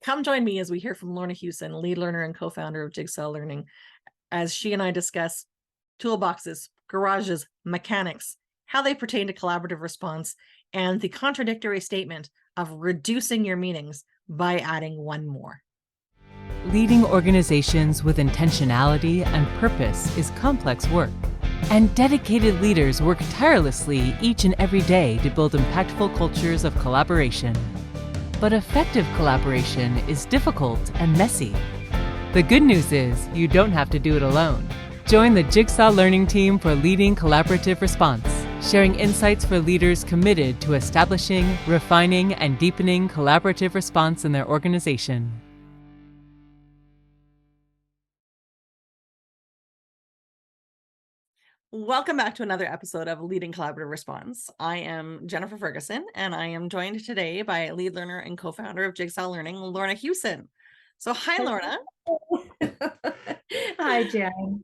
Come join me as we hear from Lorna Hewson, lead learner and co-founder of Jigsaw Learning, as she and I discuss toolboxes, garages, mechanics, how they pertain to collaborative response, and the contradictory statement of reducing your meetings by adding one more. Leading organizations with intentionality and purpose is complex work, and dedicated leaders work tirelessly each and every day to build impactful cultures of collaboration. But effective collaboration is difficult and messy. The good news is you don't have to do it alone. Join the Jigsaw Learning team for leading collaborative response, sharing insights for leaders committed to establishing, refining, and deepening collaborative response in their organization. Welcome back to another episode of Leading Collaborative Response. I am Jennifer Ferguson, and I am joined today by lead learner and co-founder of Jigsaw Learning, Lorna Hewson. So hi, Lorna. Hi, Jen.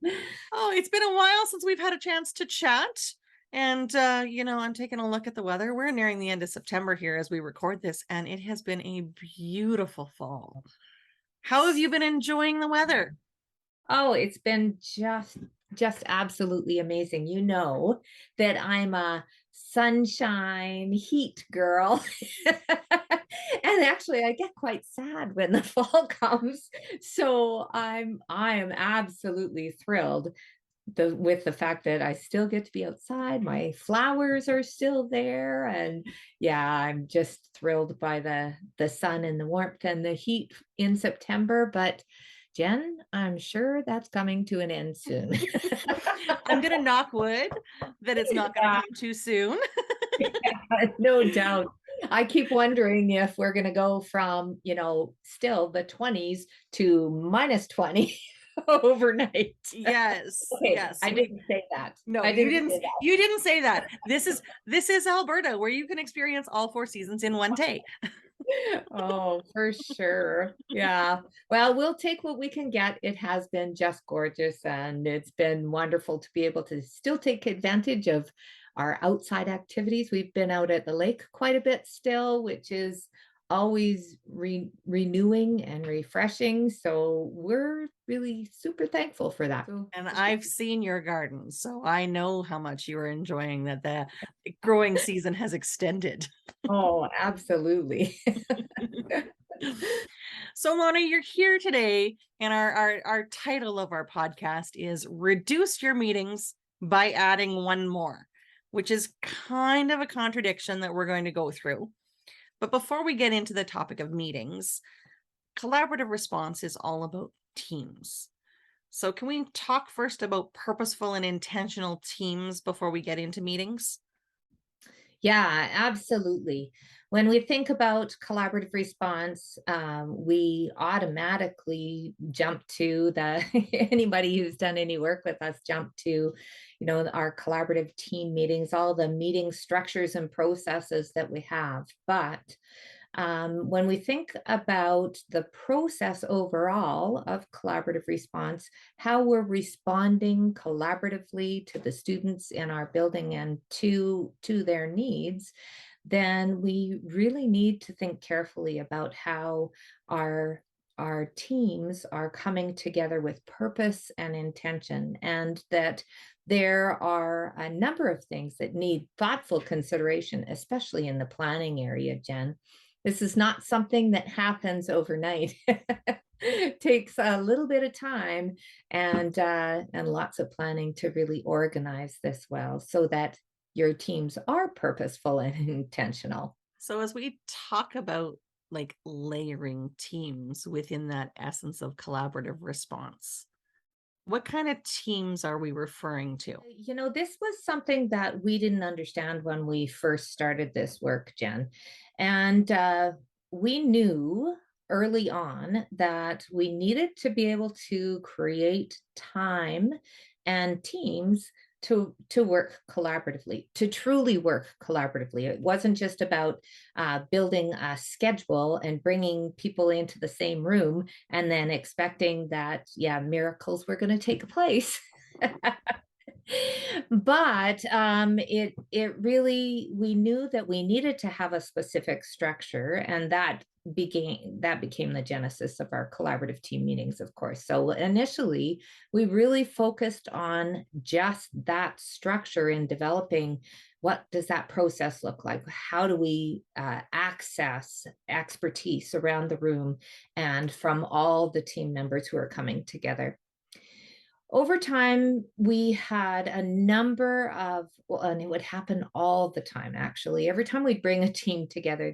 Oh, it's been a while since we've had a chance to chat. And, I'm taking a look at the weather. We're nearing the end of September here as we record this, and it has been a beautiful fall. How have you been enjoying the weather? Oh, it's been just absolutely amazing. You know that I'm a sunshine heat girl. And actually I get quite sad when the fall comes. So I am absolutely thrilled with the fact that I still get to be outside. My flowers are still there. And yeah, I'm just thrilled by the sun and the warmth and the heat in September. But Jen, I'm sure that's coming to an end soon. I'm going to knock wood that it's not going to come too soon. No doubt. I keep wondering if we're going to go from, still the 20s to -20 overnight. Yes. Okay, Yes. I didn't say that. No, I you didn't didn't. say that. You didn't say that. This is Alberta, where you can experience all 4 seasons in one day. Oh, for sure. Yeah. Well, we'll take what we can get. It has been just gorgeous, and it's been wonderful to be able to still take advantage of our outside activities. We've been out at the lake quite a bit still, which is always renewing and refreshing. So we're really super thankful for that. And I've seen your garden, so I know how much you are enjoying that the growing season has extended. Oh, absolutely. So Lorna, you're here today, and our title of our podcast is Reduce Your Meetings by Adding One More, which is kind of a contradiction that we're going to go through. But before we get into the topic of meetings, collaborative response is all about teams. So can we talk first about purposeful and intentional teams before we get into meetings? Yeah, absolutely. When we think about collaborative response, we automatically jump to the anybody who's done any work with us jump to, our collaborative team meetings, all the meeting structures and processes that we have. But when we think about the process overall of collaborative response, how we're responding collaboratively to the students in our building and to their needs, then we really need to think carefully about how our teams are coming together with purpose and intention, and that there are a number of things that need thoughtful consideration, especially in the planning area, Jen. This is not something that happens overnight. It takes a little bit of time and lots of planning to really organize this well so that your teams are purposeful and intentional. So as we talk about like layering teams within that essence of collaborative response, what kind of teams are we referring to? This was something that we didn't understand when we first started this work, Jen. And we knew early on that we needed to be able to create time and teams to work collaboratively, to truly work collaboratively. It wasn't just about building a schedule and bringing people into the same room and then expecting that, yeah, miracles were going to take place. But it really, we knew that we needed to have a specific structure, and that became the genesis of our collaborative team meetings, of course. So initially, we really focused on just that structure in developing what does that process look like? How do we access expertise around the room and from all the team members who are coming together? Over time, we had a number of, well, and it would happen all the time, actually. Every time we'd bring a team together,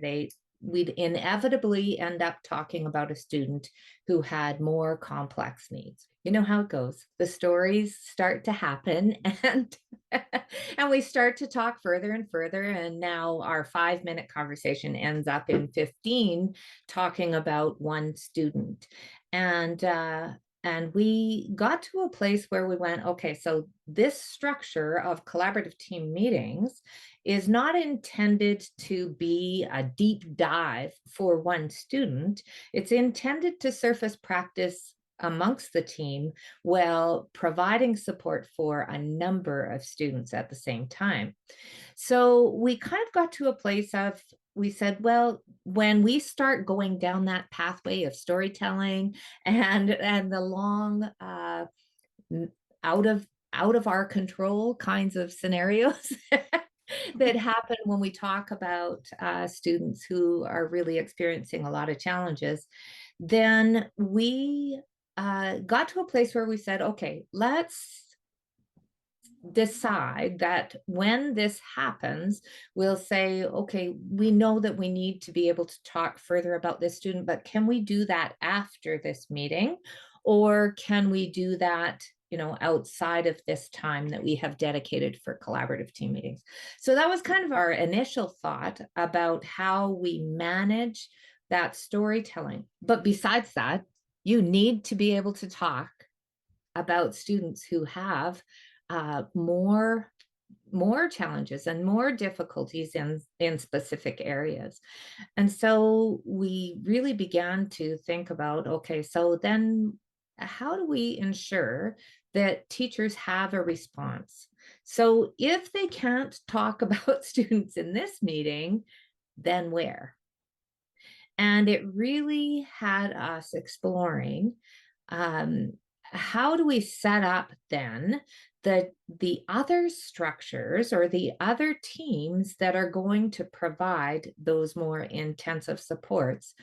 we'd inevitably end up talking about a student who had more complex needs. You know how it goes. The stories start to happen, and and we start to talk further and further. And now our 5-minute conversation ends up in 15 talking about one student. And and we got to a place where we went, okay, so this structure of collaborative team meetings is not intended to be a deep dive for one student. It's intended to surface practice amongst the team while providing support for a number of students at the same time. So we kind of got to a place of, we said, well, when we start going down that pathway of storytelling and the long out of our control kinds of scenarios that happen when we talk about students who are really experiencing a lot of challenges, then we got to a place where we said, okay, let's decide that when this happens, we'll say, okay, we know that we need to be able to talk further about this student, but can we do that after this meeting? Or can we do that, outside of this time that we have dedicated for collaborative team meetings? So that was kind of our initial thought about how we manage that storytelling. But besides that, you need to be able to talk about students who have more challenges and more difficulties in specific areas. And so we really began to think about, okay, so then how do we ensure that teachers have a response? So if they can't talk about students in this meeting, then where? And it really had us exploring, how do we set up then the other structures or the other teams that are going to provide those more intensive supports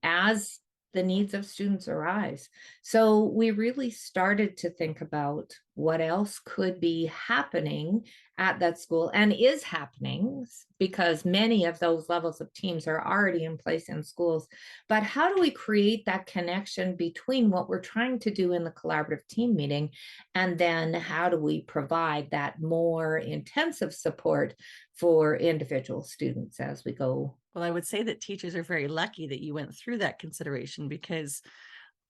as the needs of students arise. So we really started to think about what else could be happening at that school and is happening, because many of those levels of teams are already in place in schools. But how do we create that connection between what we're trying to do in the collaborative team meeting, and then how do we provide that more intensive support for individual students as we go? Well, I would say that teachers are very lucky that you went through that consideration, because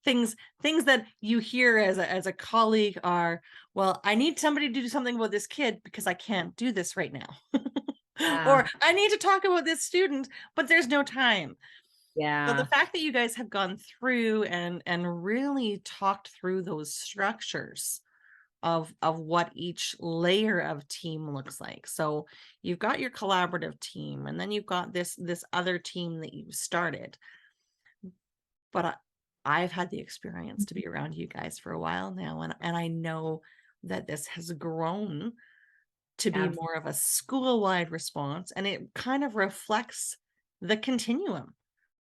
things that you hear as a colleague are, well, I need somebody to do something about this kid because I can't do this right now. Yeah, Or I need to talk about this student, but there's no time. So the yeah, fact that you guys have gone through and really talked through those structures of what each layer of team looks like. So you've got your collaborative team, and then you've got this other team that you've started. But I've had the experience to be around you guys for a while now, and I know that this has grown to be absolutely. more of a school-wide response, and it kind of reflects the continuum,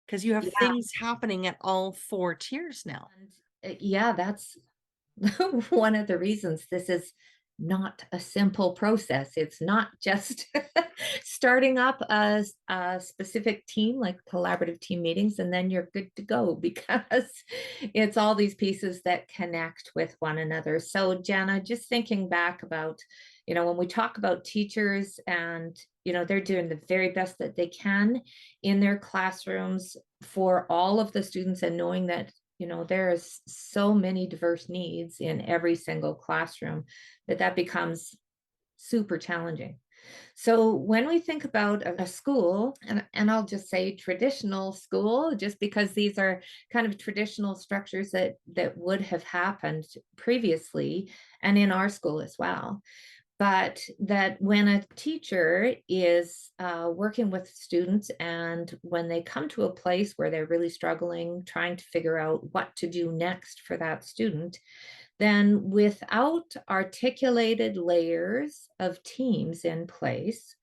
because you have Yeah, things happening at all 4 tiers now. and yeah, that's one of the reasons this is not a simple process. It's not just starting up a specific team like collaborative team meetings and then you're good to go, because it's all these pieces that connect with one another. So Jana, just thinking back about, when we talk about teachers and, they're doing the very best that they can in their classrooms for all of the students, and knowing that there's so many diverse needs in every single classroom that becomes super challenging. So when we think about a school, and I'll just say traditional school, just because these are kind of traditional structures that would have happened previously and in our school as well. But that when a teacher is working with students and when they come to a place where they're really struggling, trying to figure out what to do next for that student, then without articulated layers of teams in place,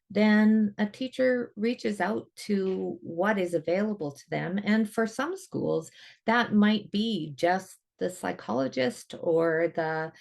then a teacher reaches out to what is available to them. And for some schools, that might be just the psychologist or the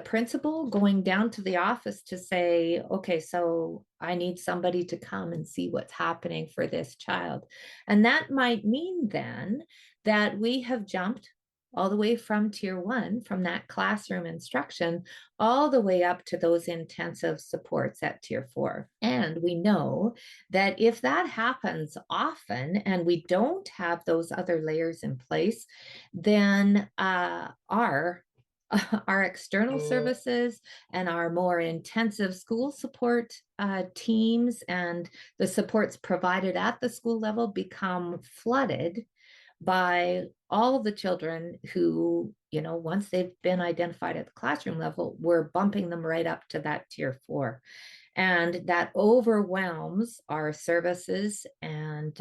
principal going down to the office to say, okay, so I need somebody to come and see what's happening for this child. And that might mean then that we have jumped all the way from tier one, from that classroom instruction, all the way up to those intensive supports at tier four. And we know that if that happens often and we don't have those other layers in place, then our external services and our more intensive school support teams and the supports provided at the school level become flooded by all the children who, once they've been identified at the classroom level, we're bumping them right up to that tier four. And that overwhelms our services and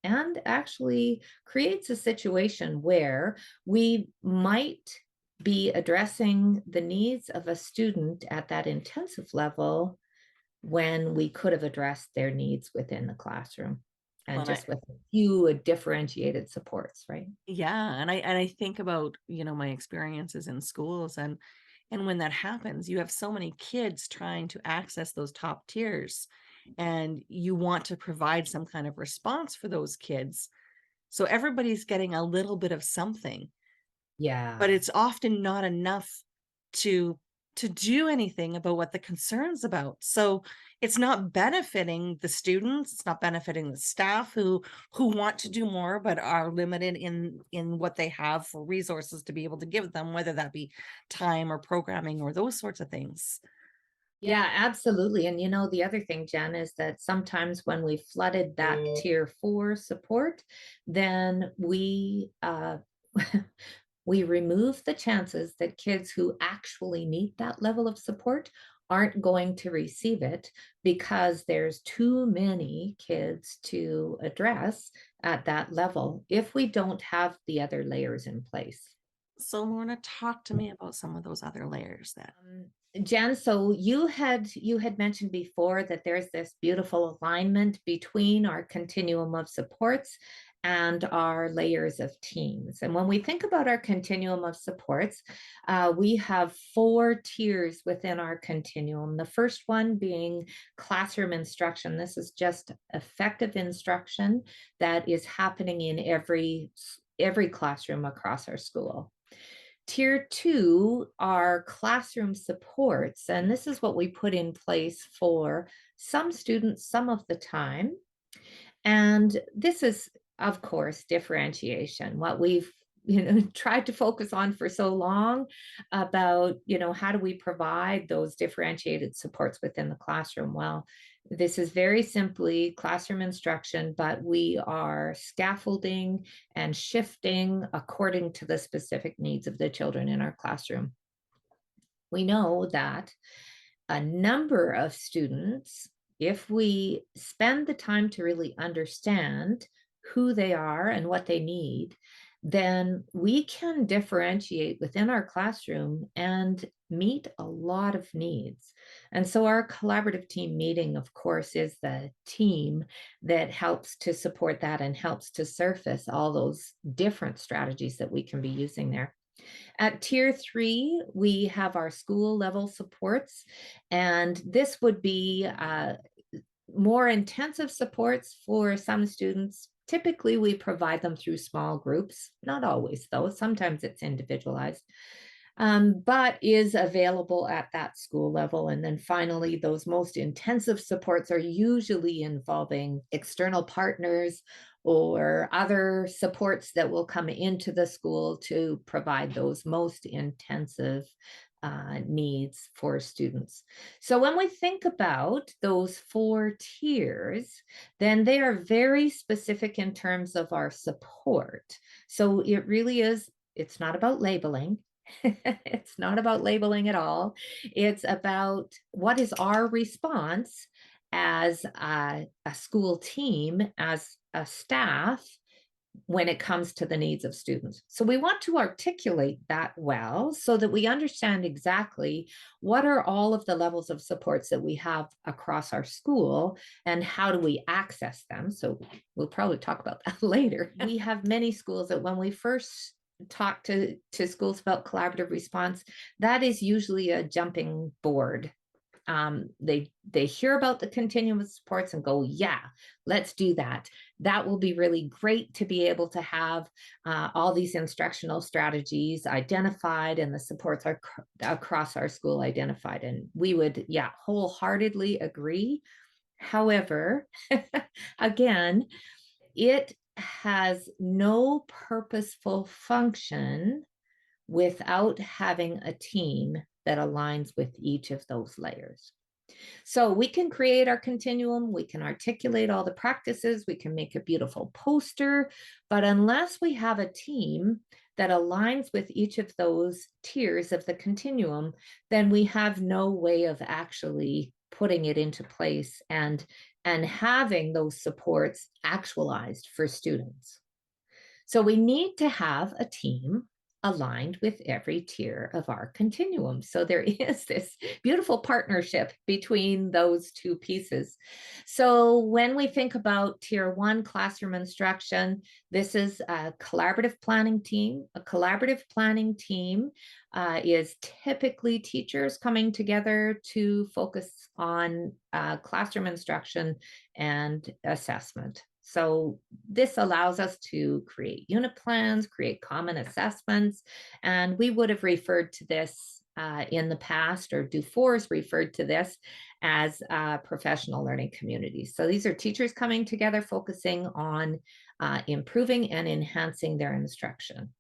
actually creates a situation where we might be addressing the needs of a student at that intensive level when we could have addressed their needs within the classroom and Well, just with a few differentiated supports, right? yeah, and I think about, my experiences in schools, and when that happens, you have so many kids trying to access those top tiers, and you want to provide some kind of response for those kids. So everybody's getting a little bit of something, but Yeah. it's often not enough to do anything about what the concern's about. So it's not benefiting the students, it's not benefiting the staff who want to do more but are limited in what they have for resources to be able to give them, whether that be time or programming or those sorts of things. Yeah, absolutely. And the other thing, Jen, is that sometimes when we flooded that tier four support, then we remove the chances that kids who actually need that level of support aren't going to receive it because there's too many kids to address at that level if we don't have the other layers in place. So Lorna, talk to me about some of those other layers then. Jen, so you had mentioned before that there's this beautiful alignment between our continuum of supports and our layers of teams. And when we think about our continuum of supports, we have four tiers within our continuum. The first one being classroom instruction. This is just effective instruction that is happening in every classroom across our school. Tier two are classroom supports, and this is what we put in place for some students some of the time. And this is, of course, differentiation, what we've tried to focus on for so long about, how do we provide those differentiated supports within the classroom? Well, this is very simply classroom instruction, but we are scaffolding and shifting according to the specific needs of the children in our classroom. We know that a number of students, if we spend the time to really understand who they are and what they need, then we can differentiate within our classroom and meet a lot of needs. And so our collaborative team meeting, of course, is the team that helps to support that and helps to surface all those different strategies that we can be using there. At tier three, we have our school level supports, and this would be more intensive supports for some students. Typically, we provide them through small groups, not always, though. Sometimes it's individualized, but is available at that school level. And then finally, those most intensive supports are usually involving external partners or other supports that will come into the school to provide those most intensive needs for students. So when we think about those 4 tiers, then they are very specific in terms of our support. So it really is, it's not about labeling. It's not about labeling at all. It's about what is our response as a school team, as a staff, when it comes to the needs of students. So we want to articulate that well so that we understand exactly what are all of the levels of supports that we have across our school and how do we access them. So we'll probably talk about that later. We have many schools that when we first talk to schools about collaborative response, that is usually a jumping board. They hear about the continuum of supports and go, yeah, let's do that. That will be really great to be able to have all these instructional strategies identified and the supports are across our school identified. And we would, yeah, wholeheartedly agree. However, again, it has no purposeful function without having a team that aligns with each of those layers. So we can create our continuum, we can articulate all the practices, we can make a beautiful poster, but unless we have a team that aligns with each of those tiers of the continuum, then we have no way of actually putting it into place and having those supports actualized for students. So we need to have a team aligned with every tier of our continuum. So there is this beautiful partnership between those 2 pieces. So when we think about tier 1 classroom instruction, this is a collaborative planning team. A collaborative planning team is typically teachers coming together to focus on classroom instruction and assessment. So this allows us to create unit plans, create common assessments, and we would have referred to this in the past, or Dufour's referred to this as professional learning communities. So these are teachers coming together, focusing on improving and enhancing their instruction.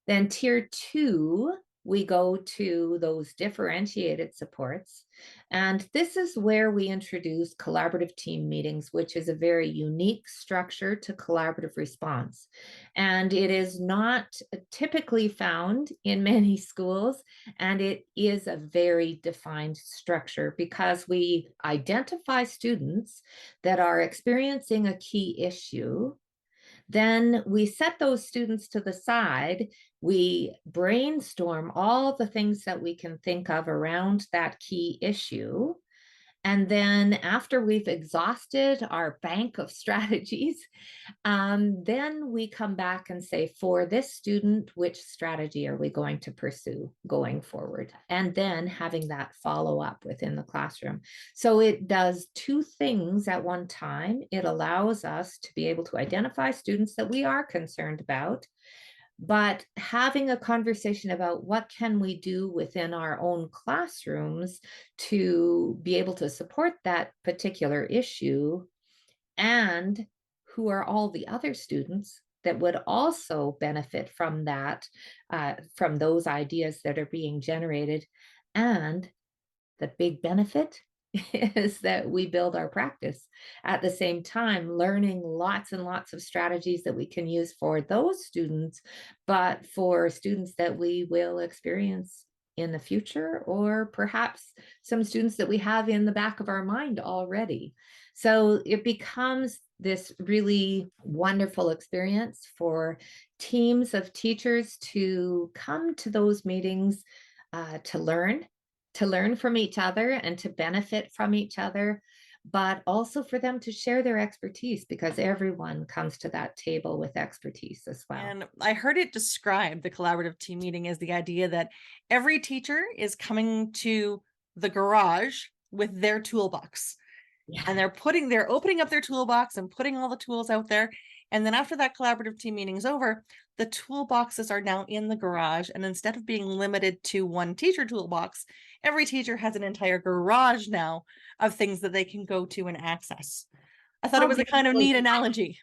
Then tier 2, we go to those differentiated supports. And this is where we introduce collaborative team meetings, which is a very unique structure to collaborative response. And it is not typically found in many schools, and it is a very defined structure because we identify students that are experiencing a key issue. Then we set those students to the side. We brainstorm all the things that we can think of around that key issue. And then after we've exhausted our bank of strategies, then we come back and say, for this student, which strategy are we going to pursue going forward? And then having that follow up within the classroom. So it does 2 things at one time. It allows us to be able to identify students that we are concerned about, but having a conversation about what can we do within our own classrooms to be able to support that particular issue, and who are all the other students that would also benefit from that, from those ideas that are being generated. And the big benefit is that we build our practice at the same time, learning lots and lots of strategies that we can use for those students, but for students that we will experience in the future, or perhaps some students that we have in the back of our mind already. So it becomes this really wonderful experience for teams of teachers to come to those meetings to learn from each other and to benefit from each other, but also for them to share their expertise, because everyone comes to that table with expertise as well. And I heard it described, the collaborative team meeting, as the idea that every teacher is coming to the garage with their toolbox. Yeah. And they're opening up their toolbox and putting all the tools out there. And then after that collaborative team meeting is over, the toolboxes are now in the garage. And instead of being limited to one teacher toolbox, every teacher has an entire garage now of things that they can go to and access. I thought it was a kind of neat analogy.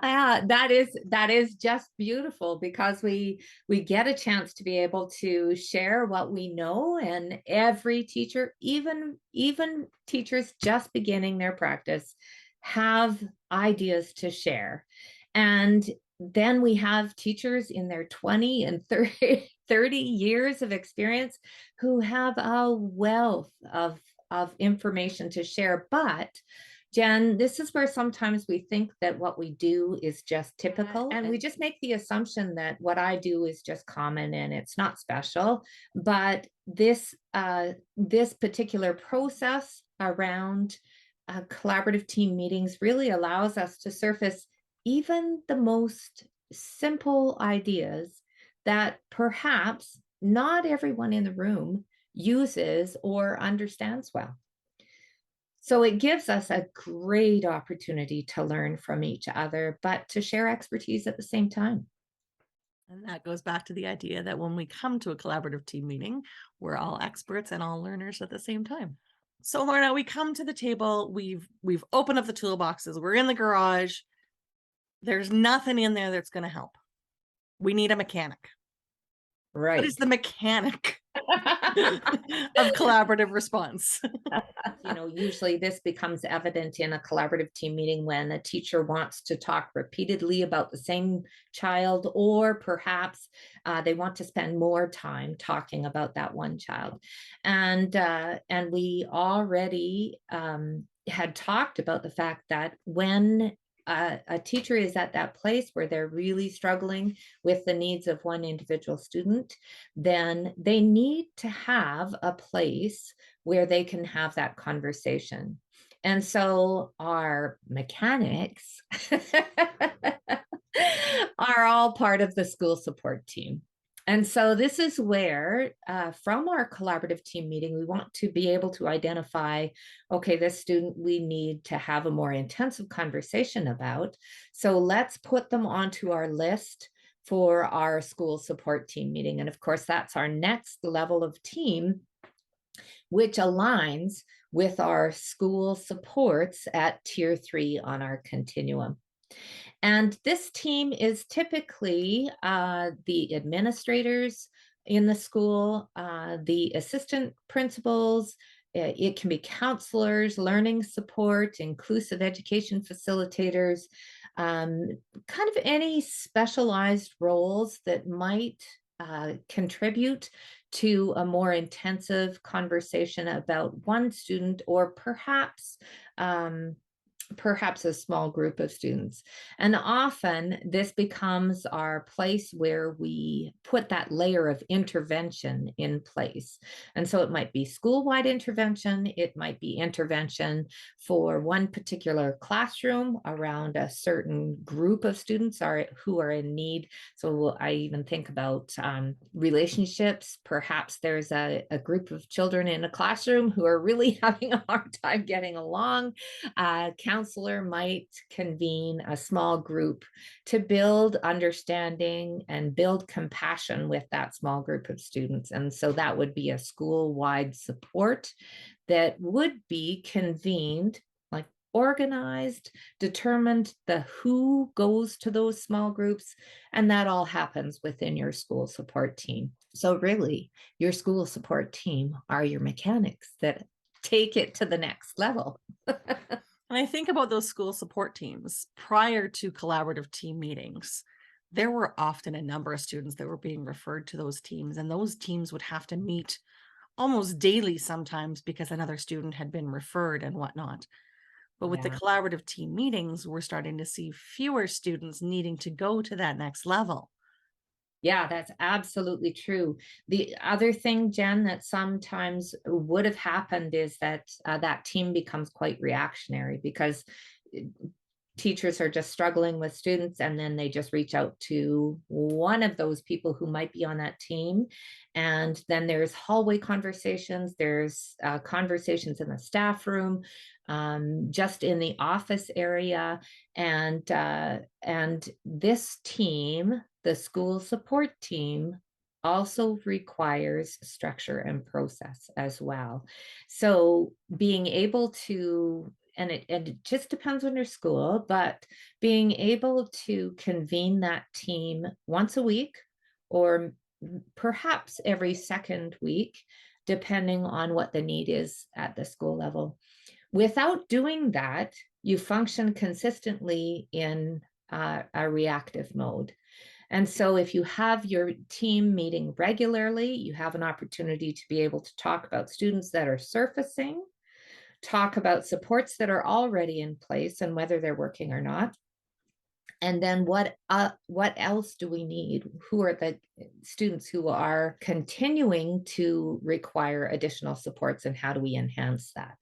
That is just beautiful because we get a chance to be able to share what we know, and every teacher, even teachers just beginning their practice, have ideas to share. And then we have teachers in their 20 and 30 years of experience who have a wealth of information to share. But Jen, this is where sometimes we think that what we do is just typical, and we just make the assumption that what I do is just common and it's not special. But this particular process around collaborative team meetings really allows us to surface even the most simple ideas that perhaps not everyone in the room uses or understands well. So it gives us a great opportunity to learn from each other, but to share expertise at the same time. And that goes back to the idea that when we come to a collaborative team meeting, we're all experts and all learners at the same time. So Lorna, we come to the table, we've opened up the toolboxes, we're in the garage. There's nothing in there that's going to help. We need a mechanic. Right. What is the mechanic of collaborative response? Usually this becomes evident in a collaborative team meeting when a teacher wants to talk repeatedly about the same child, or perhaps they want to spend more time talking about that one child. And we already had talked about the fact that when a teacher is at that place where they're really struggling with the needs of one individual student, then they need to have a place where they can have that conversation. And so our mechanics are all part of the school support team. And so this is where, from our collaborative team meeting, we want to be able to identify, okay, this student we need to have a more intensive conversation about. So let's put them onto our list for our school support team meeting. And of course, that's our next level of team, which aligns with our school supports at tier 3 on our continuum. And this team is typically the administrators in the school, the assistant principals. It can be counselors, learning support, inclusive education facilitators, kind of any specialized roles that might contribute to a more intensive conversation about one student, or perhaps a small group of students. And often this becomes our place where we put that layer of intervention in place. And so it might be school-wide intervention, it might be intervention for one particular classroom around a certain group of students who are in need. So I even think about relationships. Perhaps there's a group of children in a classroom who are really having a hard time getting along. Counselor might convene a small group to build understanding and build compassion with that small group of students. And so that would be a school-wide support that would be convened, like organized, determined the who goes to those small groups, and that all happens within your school support team. So really, your school support team are your mechanics that take it to the next level. And I think about those school support teams prior to collaborative team meetings. There were often a number of students that were being referred to those teams, and those teams would have to meet almost daily sometimes because another student had been referred and whatnot. But with the collaborative team meetings, we're starting to see fewer students needing to go to that next level. Yeah, that's absolutely true. The other thing, Jen, that sometimes would have happened is that that team becomes quite reactionary, because teachers are just struggling with students, and then they just reach out to one of those people who might be on that team. And then there's hallway conversations, there's conversations in the staff room, just in the office area. And this team, the school support team, also requires structure and process as well. So being able to and it just depends on your school, but being able to convene that team once a week or perhaps every second week, depending on what the need is at the school level. Without doing that, you function consistently in a reactive mode. And so if you have your team meeting regularly, you have an opportunity to be able to talk about students that are surfacing, talk about supports that are already in place and whether they're working or not. And then what else do we need? Who are the students who are continuing to require additional supports, and how do we enhance that?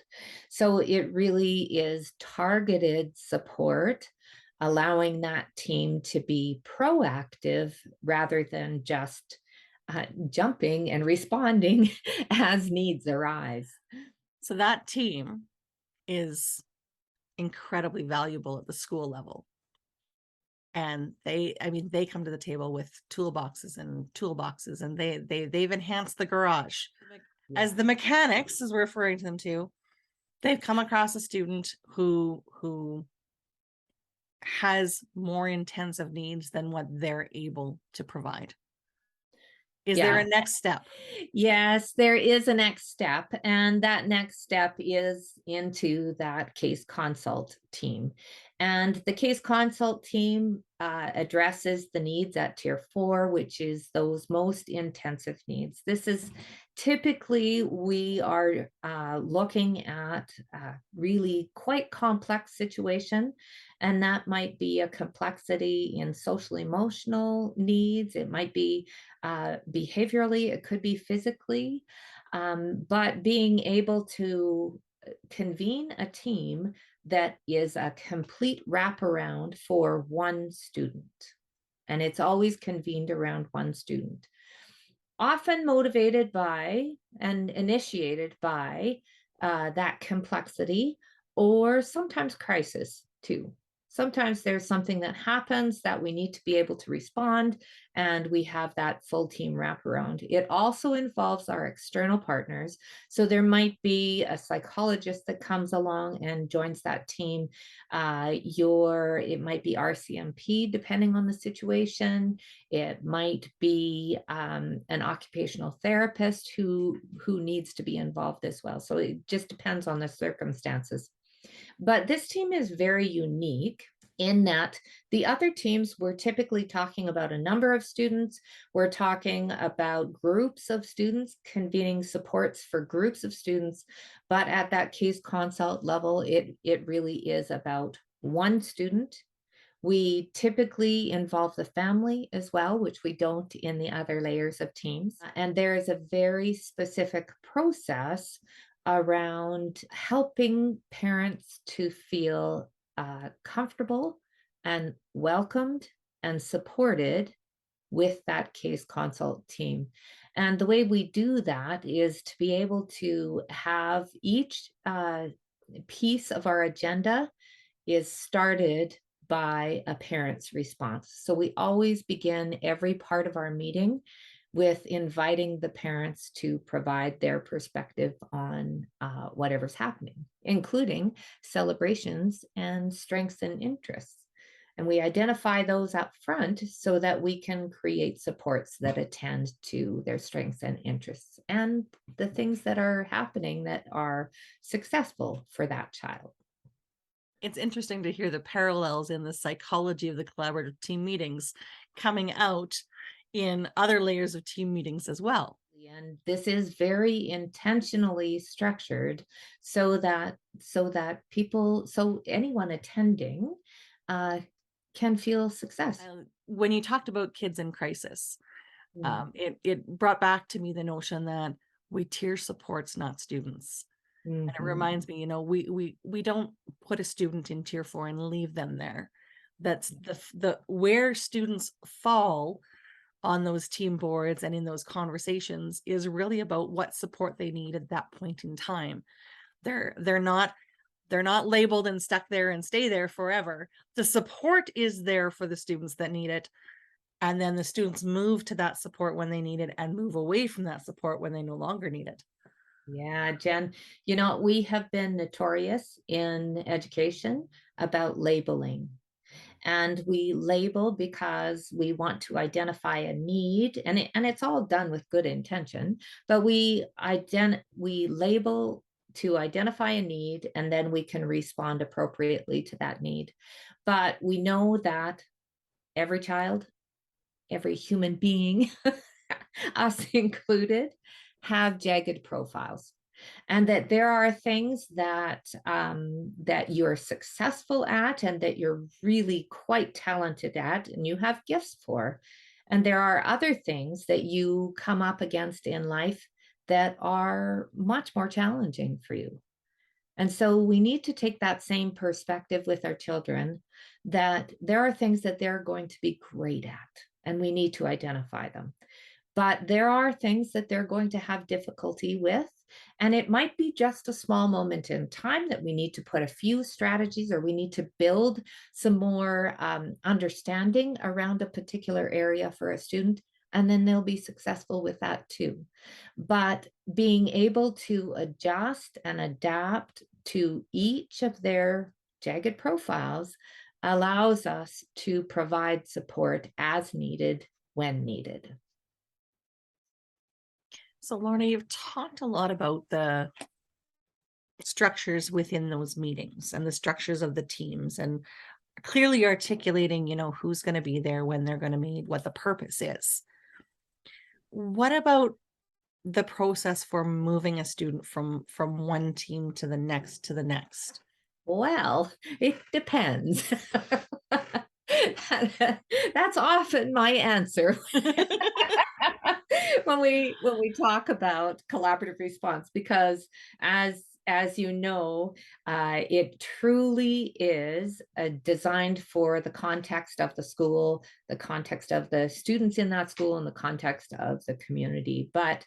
So it really is targeted support, allowing that team to be proactive rather than just jumping and responding as needs arise. So that team is incredibly valuable at the school level. And they come to the table with toolboxes and they've enhanced the garage. As the mechanics, as we're referring to them to, they've come across a student who has more intensive needs than what they're able to provide. Is there a next step? Yes, there is a next step. And that next step is into that case consult team. And the case consult team addresses the needs at tier 4, which is those most intensive needs. This is typically, we are looking at a really quite complex situation. And that might be a complexity in social emotional needs. It might be behaviorally, it could be physically, but being able to convene a team that is a complete wraparound for one student. And it's always convened around one student, often motivated by and initiated by that complexity, or sometimes crisis too. Sometimes there's something that happens that we need to be able to respond, and we have that full team wraparound. It also involves our external partners. So there might be a psychologist that comes along and joins that team. It might be RCMP, depending on the situation. It might be an occupational therapist who needs to be involved as well. So it just depends on the circumstances. But this team is very unique in that the other teams, we're typically talking about a number of students. We're talking about groups of students, convening supports for groups of students. But at that case consult level, it really is about one student. We typically involve the family as well, which we don't in the other layers of teams. And there is a very specific process around helping parents to feel comfortable and welcomed and supported with that case consult team. And the way we do that is to be able to have each piece of our agenda is started by a parent's response. So we always begin every part of our meeting with inviting the parents to provide their perspective on whatever's happening, including celebrations and strengths and interests. And we identify those up front so that we can create supports that attend to their strengths and interests and the things that are happening that are successful for that child. It's interesting to hear the parallels in the psychology of the collaborative team meetings coming out in other layers of team meetings as well. And this is very intentionally structured so that anyone attending can feel success. When you talked about kids in crisis, it brought back to me the notion that we tier supports, not students. And it reminds me, we don't put a student in tier 4 and leave them there. That's the where students fall on those team boards and in those conversations is really about what support they need at that point in time. They're not labeled and stuck there and stay there forever. The support is there for the students that need it. And then the students move to that support when they need it and move away from that support when they no longer need it. Yeah, Jen, we have been notorious in education about labeling. And we label because we want to identify a need, and it's all done with good intention, but we label to identify a need, and then we can respond appropriately to that need. But we know that every child, every human being, us included, have jagged profiles, and that there are things that you're successful at and that you're really quite talented at and you have gifts for, and there are other things that you come up against in life that are much more challenging for you. And so we need to take that same perspective with our children, that there are things that they're going to be great at, and we need to identify them. But there are things that they're going to have difficulty with. And it might be just a small moment in time that we need to put a few strategies, or we need to build some more understanding around a particular area for a student. And then they'll be successful with that too. But being able to adjust and adapt to each of their jagged profiles allows us to provide support as needed when needed. So, Lorna, you've talked a lot about the structures within those meetings and the structures of the teams, and clearly articulating, who's going to be there, when they're going to meet, what the purpose is. What about the process for moving a student from one team to the next? Well, it depends. That's often my answer when we talk about collaborative response, because as you know, it truly is designed for the context of the school, the context of the students in that school, and the context of the community. But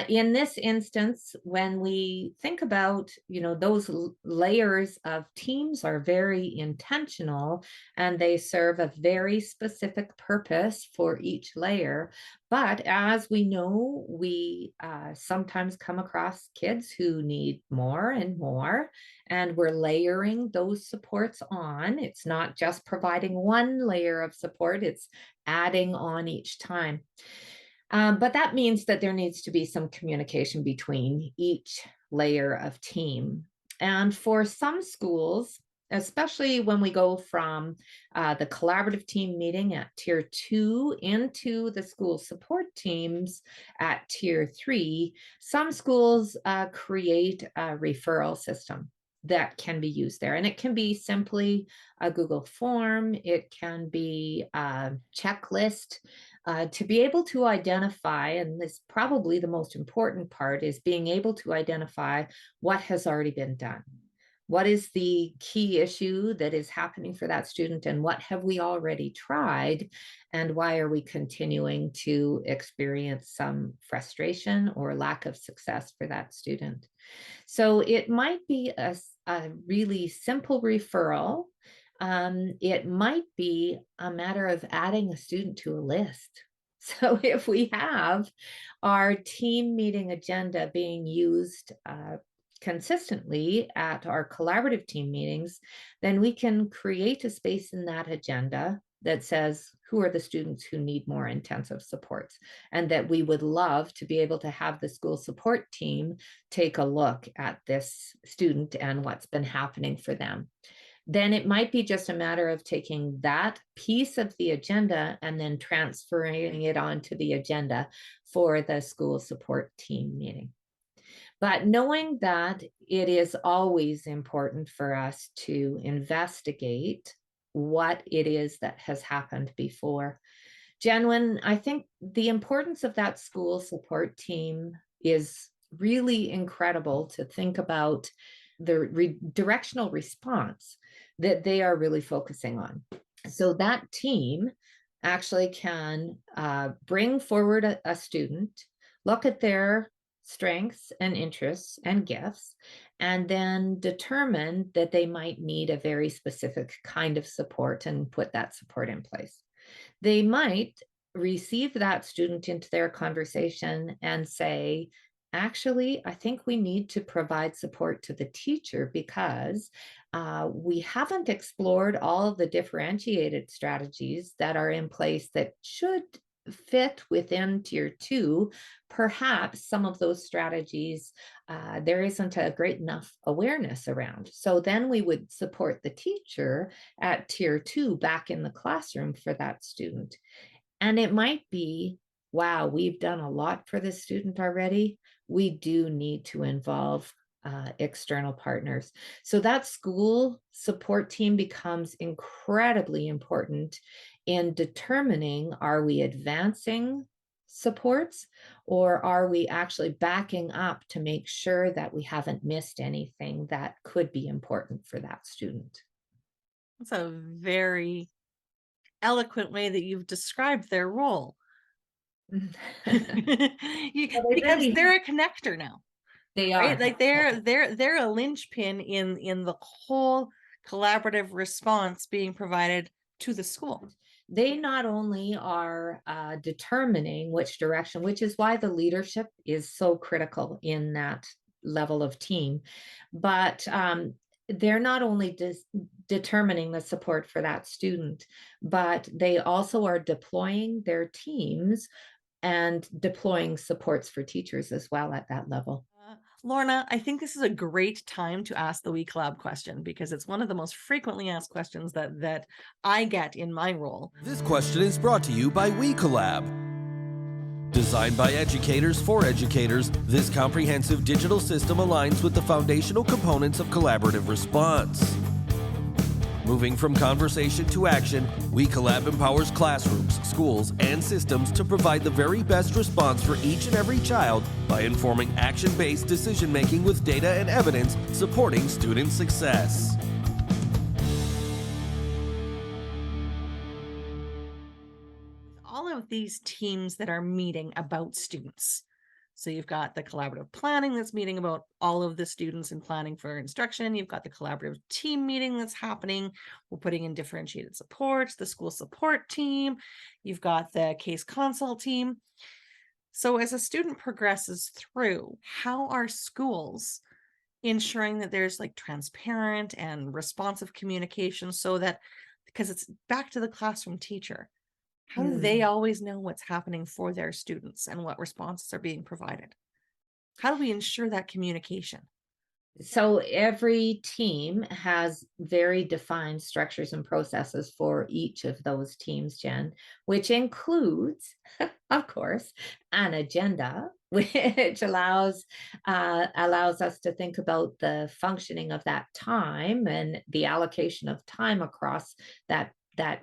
in this instance, when we think about, those layers of teams are very intentional, and they serve a very specific purpose for each layer. But as we know, we sometimes come across kids who need more and more, and we're layering those supports on. It's not just providing one layer of support, it's adding on each time. But that means that there needs to be some communication between each layer of team. And for some schools, especially when we go from the collaborative team meeting at tier 2 into the school support teams at tier 3, some schools create a referral system that can be used there. And it can be simply a Google form, it can be a checklist to be able to identify, and this probably the most important part is being able to identify what has already been done. What is the key issue that is happening for that student, and what have we already tried, and why are we continuing to experience some frustration or lack of success for that student? So it might be a really simple referral. It might be a matter of adding a student to a list. So if we have our team meeting agenda being used consistently at our collaborative team meetings, then we can create a space in that agenda that says who are the students who need more intensive supports, and that we would love to be able to have the school support team take a look at this student and what's been happening for them. Then it might be just a matter of taking that piece of the agenda and then transferring it onto the agenda for the school support team meeting. But knowing that it is always important for us to investigate what it is that has happened before. Jen, I think the importance of that school support team is really incredible, to think about the directional response that they are really focusing on. So that team actually can bring forward a student, look at their strengths and interests and gifts, and then determine that they might need a very specific kind of support and put that support in place. They might receive that student into their conversation and say, Actually, I think we need to provide support to the teacher because we haven't explored all of the differentiated strategies that are in place that should fit within tier 2. Perhaps some of those strategies there isn't a great enough awareness around. So then we would support the teacher at tier 2 back in the classroom for that student. And it might be, wow, we've done a lot for this student already. We do need to involve external partners. So that school support team becomes incredibly important in determining, are we advancing supports or are we actually backing up to make sure that we haven't missed anything that could be important for that student? That's a very eloquent way that you've described their role. Well, they Because really they're a connector now, they right? are. Like they're a linchpin in the whole collaborative response being provided to the school. They not only are determining which direction, which is why the leadership is so critical in that level of team, but they're not only determining the support for that student, but they also are deploying their teams and deploying supports for teachers as well at that level. Lorna, I think this is a great time to ask the WeCollab question because it's one of the most frequently asked questions that I get in my role. This question is brought to you by WeCollab. Designed by educators for educators, this comprehensive digital system aligns with the foundational components of collaborative response. Moving from conversation to action, WeCollab empowers classrooms, schools, and systems to provide the very best response for each and every child by informing action-based decision-making with data and evidence supporting student success. All of these teams that are meeting about students. So you've got the collaborative planning that's meeting about all of the students and planning for instruction. You've got the collaborative team meeting that's happening. We're putting in differentiated supports, the school support team. You've got the case consult team. So as a student progresses through, how are schools ensuring that there's like transparent and responsive communication so that, because it's back to the classroom teacher, how do they Mm. always know what's happening for their students and what responses are being provided? How do we ensure that communication? So every team has very defined structures and processes for each of those teams, Jen, which includes, of course, an agenda, which allows us to think about the functioning of that time and the allocation of time across that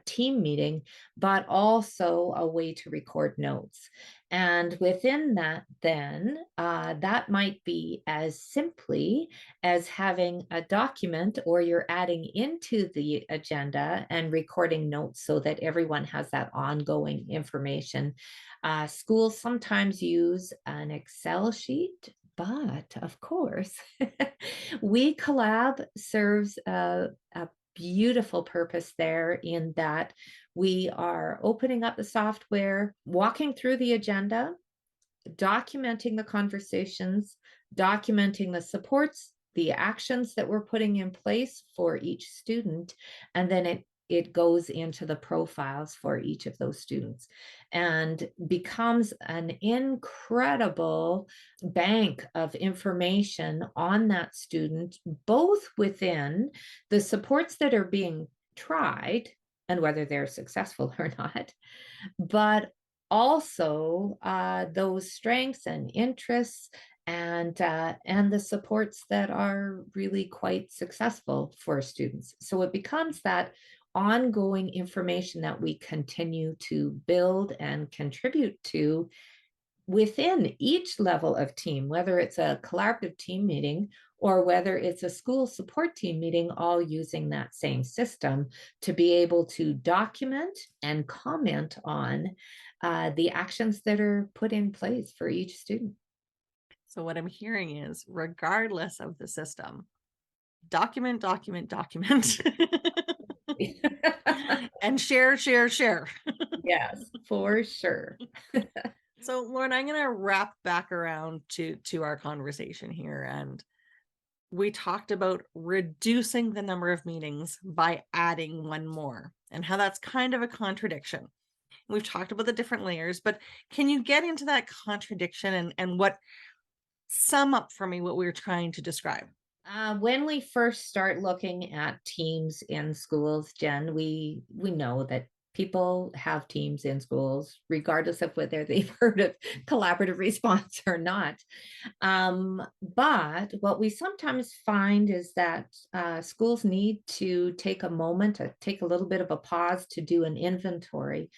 team meeting, but also a way to record notes. And within that, then that might be as simply as having a document or you're adding into the agenda and recording notes so that everyone has that ongoing information. Schools sometimes use an Excel sheet, but of course, WeCollab serves a beautiful purpose there in that we are opening up the software, walking through the agenda, documenting the conversations, documenting the supports, the actions that we're putting in place for each student, and then it goes into the profiles for each of those students and becomes an incredible bank of information on that student, both within the supports that are being tried and whether they're successful or not, but also those strengths and interests and the supports that are really quite successful for students. So it becomes that ongoing information that we continue to build and contribute to within each level of team, whether it's a collaborative team meeting or whether it's a school support team meeting, all using that same system to be able to document and comment on the actions that are put in place for each student. So what I'm hearing is, regardless of the system, document, document, document, and share, share, share. Yes, for sure. So Lauren, I'm going to wrap back around to our conversation here. And we talked about reducing the number of meetings by adding one more and how that's kind of a contradiction. We've talked about the different layers, but can you get into that contradiction and what sum up for me what we were trying to describe? When we first start looking at teams in schools, Jen, we know that people have teams in schools, regardless of whether they've heard of collaborative response or not. But what we sometimes find is that schools need to take a moment, to take a little bit of a pause to do an inventory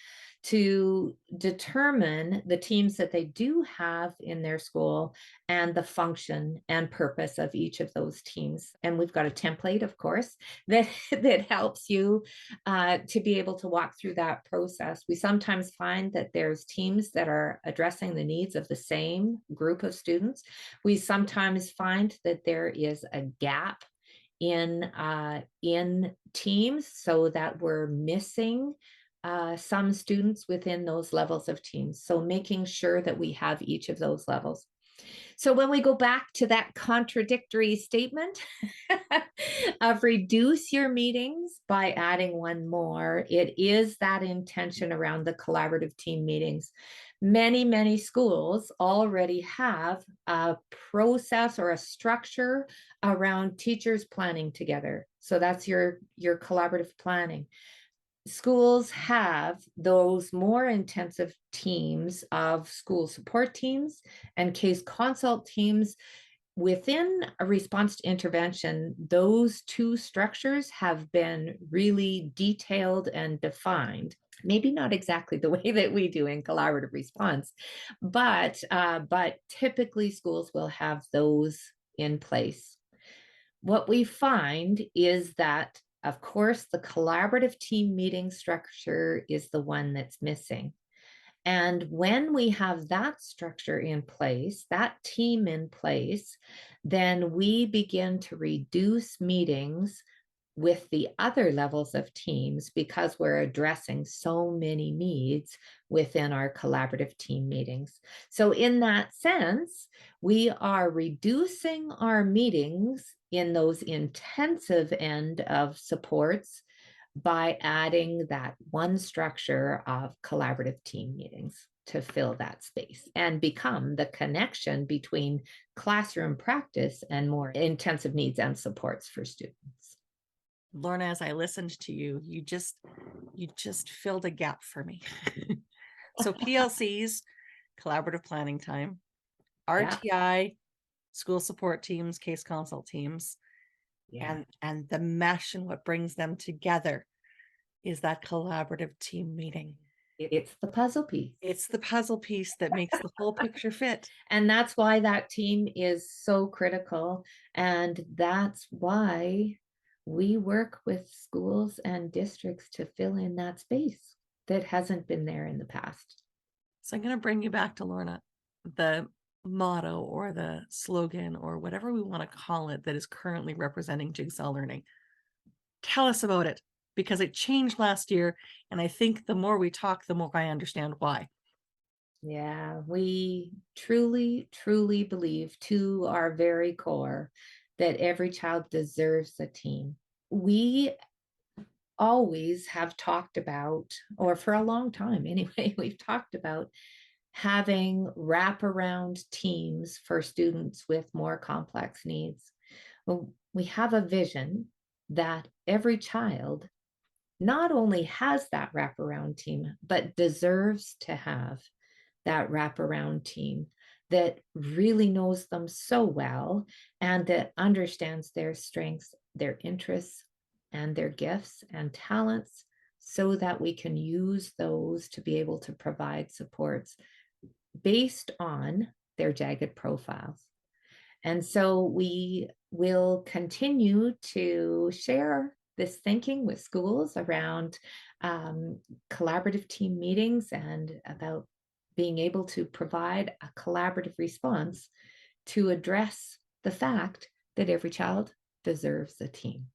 to determine the teams that they do have in their school and the function and purpose of each of those teams. And we've got a template, of course, that helps you to be able to walk through that process. We sometimes find that there's teams that are addressing the needs of the same group of students. We sometimes find that there is a gap in teams, so that we're missing some students within those levels of teams. So making sure that we have each of those levels. So when we go back to that contradictory statement of reduce your meetings by adding one more, it is that intention around the collaborative team meetings. Many schools already have a process or a structure around teachers planning together. So that's your collaborative planning. Schools have those more intensive teams of school support teams and case consult teams. Within a response to intervention, those two structures have been really detailed and defined. Maybe not exactly the way that we do in collaborative response, but typically schools will have those in place. What we find is that, of course, the collaborative team meeting structure is the one that's missing. And when we have that structure in place, that team in place, then we begin to reduce meetings with the other levels of teams because we're addressing so many needs within our collaborative team meetings. So in that sense, we are reducing our meetings in those intensive end of supports by adding that one structure of collaborative team meetings to fill that space and become the connection between classroom practice and more intensive needs and supports for students. Lorna, as I listened to you, you just filled a gap for me. So PLCs, collaborative planning time, RTI, school support teams, case consult teams, and the mesh and what brings them together is that collaborative team meeting. It's the puzzle piece. It's the puzzle piece that makes the whole picture fit. And that's why that team is so critical. And that's why we work with schools and districts to fill in that space that hasn't been there in the past. So I'm going to bring you back to Lorna, the motto or the slogan or whatever we want to call it that is currently representing Jigsaw Learning. Tell us about it, because it changed last year. And I think the more we talk, the more I understand why. Yeah, we truly believe to our very core that every child deserves a team. We always have talked about, or for a long time anyway, we've talked about having wraparound teams for students with more complex needs. Well, we have a vision that every child not only has that wraparound team, but deserves to have that wraparound team that really knows them so well and that understands their strengths, their interests, and their gifts and talents so that we can use those to be able to provide supports based on their jagged profiles. And so we will continue to share this thinking with schools around collaborative team meetings and about being able to provide a collaborative response to address the fact that every child deserves a team.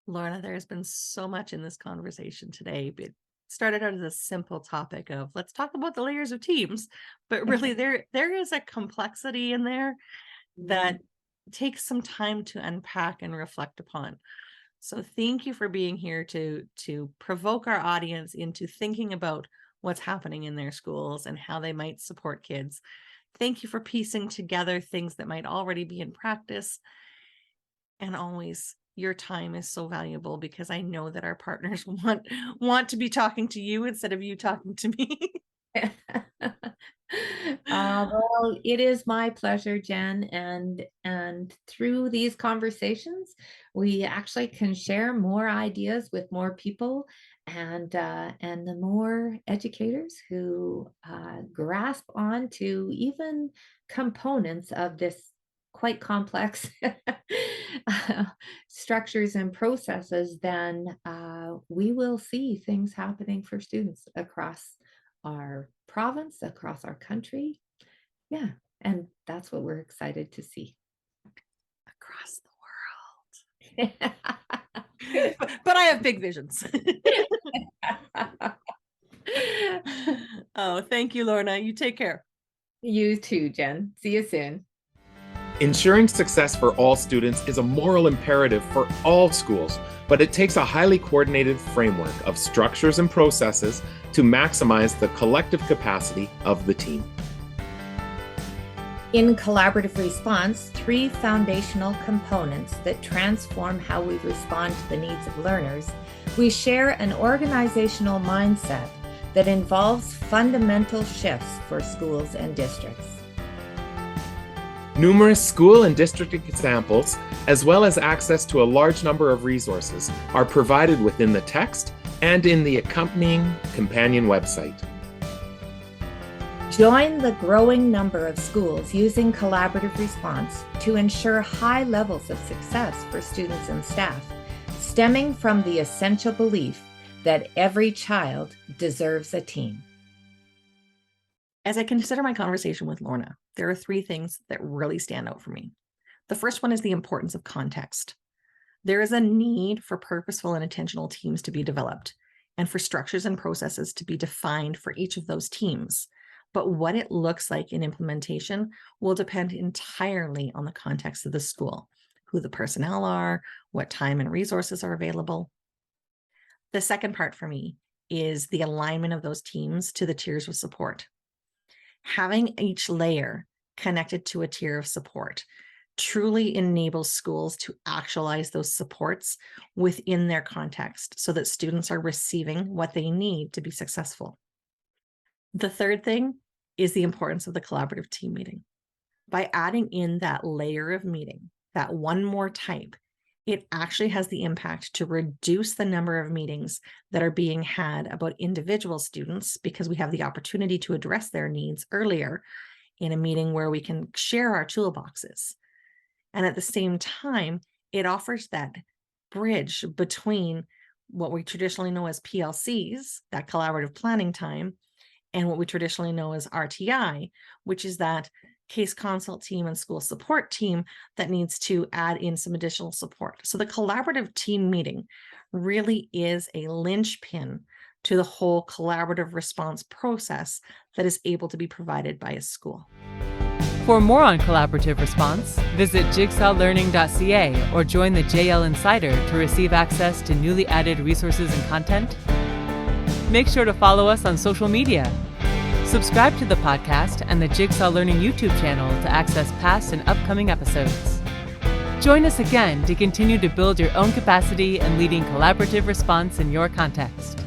Lorna, there has been so much in this conversation today, but started out as a simple topic of let's talk about the layers of teams, but really there is a complexity in there that takes some time to unpack and reflect upon. So thank you for being here to provoke our audience into thinking about what's happening in their schools and how they might support kids. Thank you for piecing together things that might already be in practice. And always, your time is so valuable because I know that our partners want to be talking to you instead of you talking to me. Well, it is my pleasure, Jen, and through these conversations, we actually can share more ideas with more people, and the more educators who grasp onto even components of this quite complex structures and processes, then we will see things happening for students across our province, across our country. Yeah, and that's what we're excited to see. Across the world. But I have big visions. Oh, thank you, Lorna. You take care. You too, Jen. See you soon. Ensuring success for all students is a moral imperative for all schools, but it takes a highly coordinated framework of structures and processes to maximize the collective capacity of the team. In collaborative response, 3 foundational components that transform how we respond to the needs of learners, we share an organizational mindset that involves fundamental shifts for schools and districts. Numerous school and district examples, as well as access to a large number of resources, are provided within the text and in the accompanying companion website. Join the growing number of schools using collaborative response to ensure high levels of success for students and staff, stemming from the essential belief that every child deserves a team. As I consider my conversation with Lorna, there are 3 things that really stand out for me. The first one is the importance of context. There is a need for purposeful and intentional teams to be developed and for structures and processes to be defined for each of those teams. But what it looks like in implementation will depend entirely on the context of the school, who the personnel are, what time and resources are available. The second part for me is the alignment of those teams to the tiers of support. Having each layer connected to a tier of support truly enables schools to actualize those supports within their context so that students are receiving what they need to be successful. The third thing is the importance of the collaborative team meeting. By adding in that layer of meeting, that one more type, it actually has the impact to reduce the number of meetings that are being had about individual students because we have the opportunity to address their needs earlier in a meeting where we can share our toolboxes. And at the same time, it offers that bridge between what we traditionally know as PLCs, that collaborative planning time, and what we traditionally know as RTI, which is that case consult team and school support team that needs to add in some additional support. So the collaborative team meeting really is a linchpin to the whole collaborative response process that is able to be provided by a school. For more on collaborative response, visit jigsawlearning.ca or join the JL Insider to receive access to newly added resources and content. Make sure to follow us on social media. Subscribe to the podcast and the Jigsaw Learning YouTube channel to access past and upcoming episodes. Join us again to continue to build your own capacity and leading collaborative response in your context.